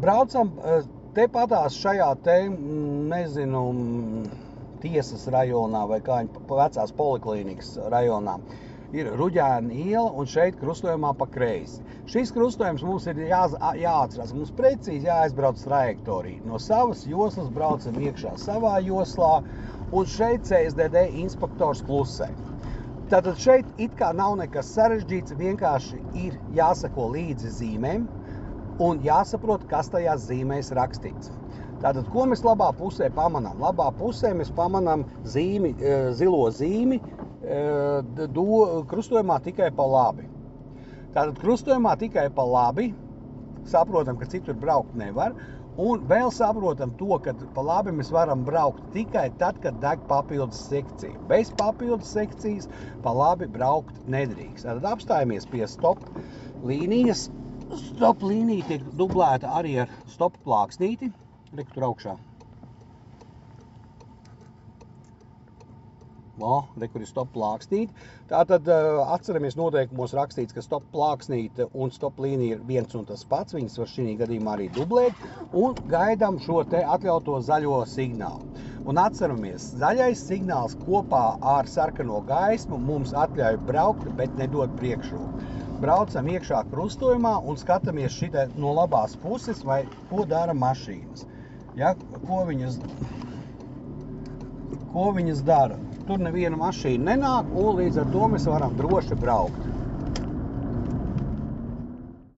braucam tepatās šajā te, nezinu, tiesas rajonā vai kā viņa vecās poliklīnikas rajonā. Ir Ruģēna iela un šeit krustojumā pa kreisi. Šis krustojums mums ir jāatcerās, mums precīzi jāaizbrauc trajektoriju. No savas joslas braucam iekšā savā joslā un šeit CSDD inspektors klusē. Tātad šeit it kā nav nekas sarežģīts, vienkārši ir jāsako līdzi zīmēm un jāsaprot, kas tajās zīmēs rakstīts. Tātad, ko mēs labā pusē pamanām? Labā pusē mēs pamanām zīmi, zilo zīmi, krustojumā tikai pa labi. Tātad krustojumā tikai pa labi, saprotam, ka citur braukt nevar, un vēl saprotam to, ka pa labi mēs varam braukt tikai tad, kad deg papildus sekcija. Bez papildus sekcijas pa labi braukt nedrīkst. Tātad apstājamies pie stop līnijas. Stop līnija tiek dublēta arī ar stop plāksnīti. Reku tur augšā. Rekur ir stop plāksnīte. Tātad atceramies noteikumos rakstīts, ka stop plāksnīte un stop līnija ir viens un tas pats. Viņas var šī gadījumā arī dublēt. Un gaidām šo te atļauto zaļo signālu. Un atceramies, zaļais signāls kopā ar sarkano gaismu mums atļauj braukt, bet nedod priekšroku. Braucam iekšā krustojumā un skatāmies šitā no labās puses, vai ko dara mašīnas. Ja, ko viņas dara? Tur neviena mašīna nenāk, un līdz ar to mēs varam droši braukt.